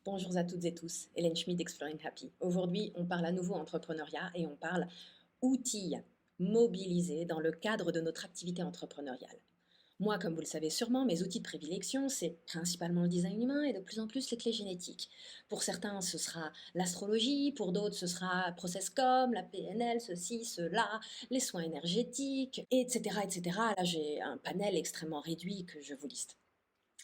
Bonjour à toutes et tous, Hélène Schmid d'Exploring Happy. Aujourd'hui, on parle à nouveau entrepreneuriat et on parle outils mobilisés dans le cadre de notre activité entrepreneuriale. Moi, comme vous le savez sûrement, mes outils de prédilection, c'est principalement le design humain et de plus en plus les clés génétiques. Pour certains, ce sera l'astrologie, pour d'autres, ce sera ProcessCom, la PNL, ceci, cela, les soins énergétiques, etc., etc. Là, j'ai un panel extrêmement réduit que je vous liste.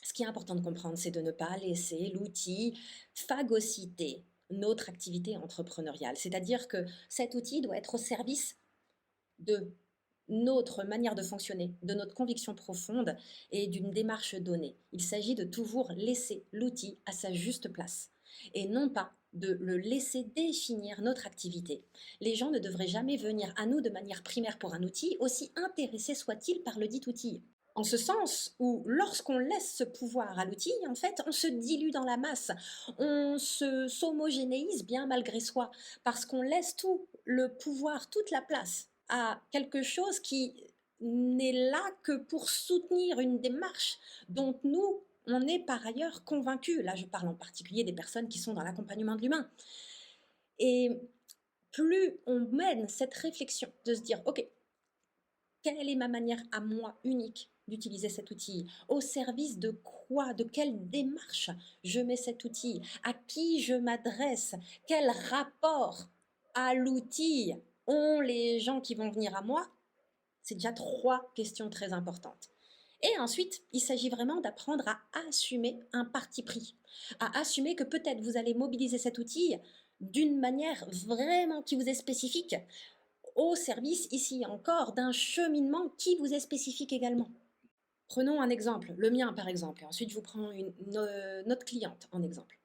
Ce qui est important de comprendre, c'est de ne pas laisser l'outil phagocyter notre activité entrepreneuriale. C'est-à-dire que cet outil doit être au service de notre manière de fonctionner, de notre conviction profonde et d'une démarche donnée. Il s'agit de toujours laisser l'outil à sa juste place et non pas de le laisser définir notre activité. Les gens ne devraient jamais venir à nous de manière primaire pour un outil, aussi intéressés soient-ils par le dit outil. En ce sens où lorsqu'on laisse ce pouvoir à l'outil, en fait, on se dilue dans la masse, on s'homogénéise bien malgré soi, parce qu'on laisse tout le pouvoir, toute la place à quelque chose qui n'est là que pour soutenir une démarche dont nous, on est par ailleurs convaincus. Là, je parle en particulier des personnes qui sont dans l'accompagnement de l'humain. Et plus on mène cette réflexion de se dire, OK, quelle est ma manière à moi unique d'utiliser cet outil? Au service de quoi? De quelle démarche je mets cet outil? À qui je m'adresse? Quel rapport à l'outil ont les gens qui vont venir à moi? C'est déjà 3 questions très importantes. Et ensuite, il s'agit vraiment d'apprendre à assumer un parti pris, à assumer que peut-être vous allez mobiliser cet outil d'une manière vraiment qui vous est spécifique, au service, ici encore, d'un cheminement qui vous est spécifique également. Prenons un exemple, le mien par exemple, et ensuite je vous prends notre cliente en exemple.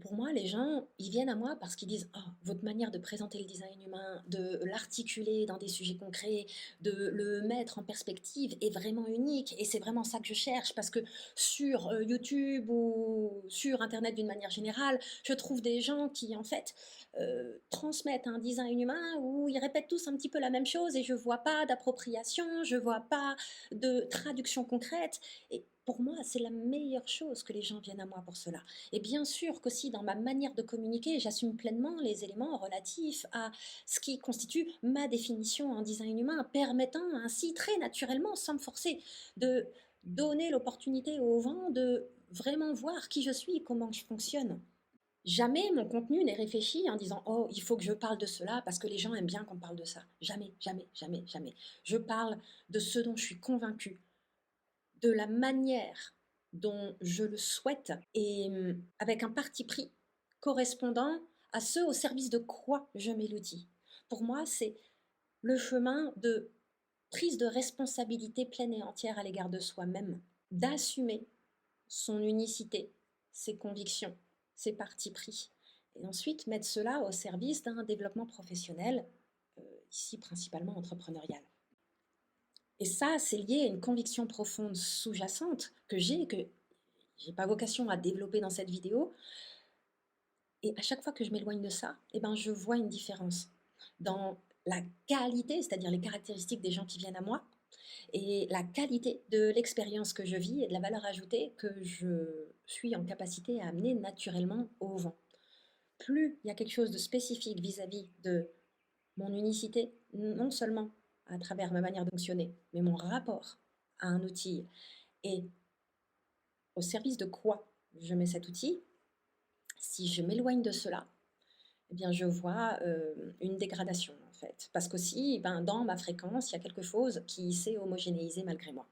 Pour moi, les gens, ils viennent à moi parce qu'ils disent: «Oh, votre manière de présenter le design humain, de l'articuler dans des sujets concrets, de le mettre en perspective est vraiment unique et c'est vraiment ça que je cherche parce que sur, YouTube ou sur internet d'une manière générale, je trouve des gens qui en fait, transmettent un design humain où ils répètent tous un petit peu la même chose et je vois pas d'appropriation, je vois pas de traduction concrète» et pour moi, c'est la meilleure chose que les gens viennent à moi pour cela. Et bien sûr qu'aussi dans ma manière de communiquer, j'assume pleinement les éléments relatifs à ce qui constitue ma définition en design humain, permettant ainsi très naturellement, sans me forcer, de donner l'opportunité aux gens de vraiment voir qui je suis et comment je fonctionne. Jamais mon contenu n'est réfléchi en disant: «Oh, il faut que je parle de cela parce que les gens aiment bien qu'on parle de ça». Jamais, jamais, jamais, jamais. Je parle de ce dont je suis convaincue, de la manière dont je le souhaite et avec un parti pris correspondant à ce au service de quoi je mets l'outil. Pour moi, c'est le chemin de prise de responsabilité pleine et entière à l'égard de soi-même, d'assumer son unicité, ses convictions, ses partis pris et ensuite mettre cela au service d'un développement professionnel, ici principalement entrepreneurial. Et ça, c'est lié à une conviction profonde sous-jacente que j'ai pas vocation à développer dans cette vidéo. Et à chaque fois que je m'éloigne de ça, eh ben, je vois une différence dans la qualité, c'est-à-dire les caractéristiques des gens qui viennent à moi, et la qualité de l'expérience que je vis et de la valeur ajoutée que je suis en capacité à amener naturellement au vent. Plus il y a quelque chose de spécifique vis-à-vis de mon unicité, non seulement à travers ma manière de fonctionner, mais mon rapport à un outil et au service de quoi je mets cet outil, si je m'éloigne de cela, eh bien, je vois une dégradation en fait. Parce qu'aussi, ben, dans ma fréquence, il y a quelque chose qui s'est homogénéisé malgré moi.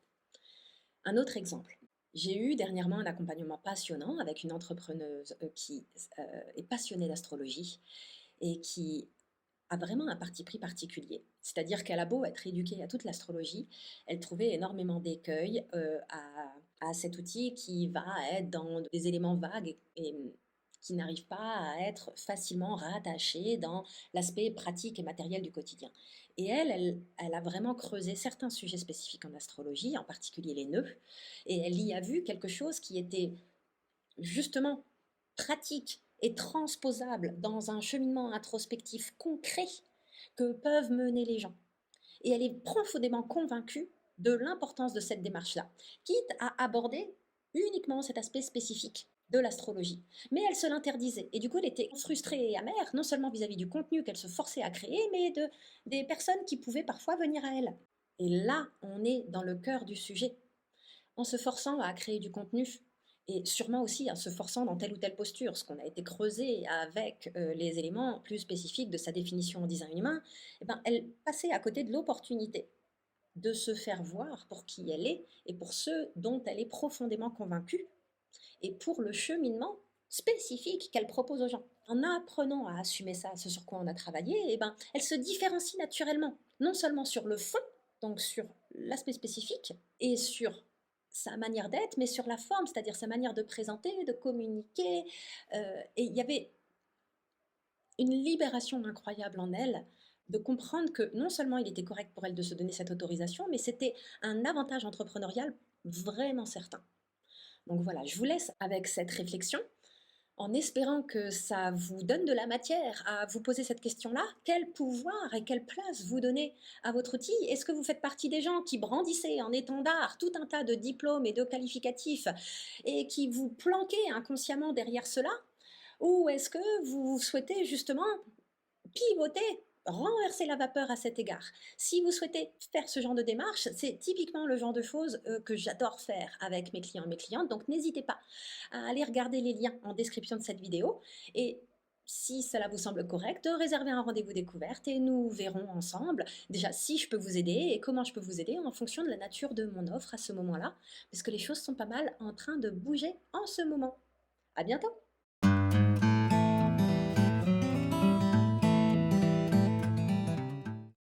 Un autre exemple. J'ai eu dernièrement un accompagnement passionnant avec une entrepreneuse qui est passionnée d'astrologie et qui a vraiment un parti pris particulier. C'est-à-dire qu'elle a beau être éduquée à toute l'astrologie, elle trouvait énormément d'écueils à cet outil qui va être dans des éléments vagues et qui n'arrive pas à être facilement rattaché dans l'aspect pratique et matériel du quotidien. Et elle a vraiment creusé certains sujets spécifiques en astrologie, en particulier les nœuds, et elle y a vu quelque chose qui était justement pratique et transposable dans un cheminement introspectif concret que peuvent mener les gens. Et elle est profondément convaincue de l'importance de cette démarche-là, quitte à aborder uniquement cet aspect spécifique de l'astrologie. Mais elle se l'interdisait. Et du coup, elle était frustrée et amère, non seulement vis-à-vis du contenu qu'elle se forçait à créer, mais des personnes qui pouvaient parfois venir à elle. Et là, on est dans le cœur du sujet. En se forçant à créer du contenu, et sûrement aussi en se forçant dans telle ou telle posture, ce qu'on a été creusé avec les éléments plus spécifiques de sa définition en design humain, eh ben, elle passait à côté de l'opportunité de se faire voir pour qui elle est et pour ceux dont elle est profondément convaincue et pour le cheminement spécifique qu'elle propose aux gens. En apprenant à assumer ça, ce sur quoi on a travaillé, eh ben, elle se différencie naturellement, non seulement sur le fond, donc sur l'aspect spécifique, et sur sa manière d'être, mais sur la forme, c'est-à-dire sa manière de présenter, de communiquer. Et il y avait une libération incroyable en elle de comprendre que non seulement il était correct pour elle de se donner cette autorisation, mais c'était un avantage entrepreneurial vraiment certain. Donc voilà, je vous laisse avec cette réflexion en espérant que ça vous donne de la matière à vous poser cette question-là. Quel pouvoir et quelle place vous donnez à votre outil? Est-ce que vous faites partie des gens qui brandissaient en étendard tout un tas de diplômes et de qualificatifs et qui vous planquez inconsciemment derrière cela? Ou est-ce que vous souhaitez justement pivoter, renverser la vapeur à cet égard? Si vous souhaitez faire ce genre de démarche, c'est typiquement le genre de choses que j'adore faire avec mes clients et mes clientes. Donc n'hésitez pas à aller regarder les liens en description de cette vidéo. Et si cela vous semble correct, de réserver un rendez-vous découverte et nous verrons ensemble déjà si je peux vous aider et comment je peux vous aider en fonction de la nature de mon offre à ce moment-là, parce que les choses sont pas mal en train de bouger en ce moment. À bientôt!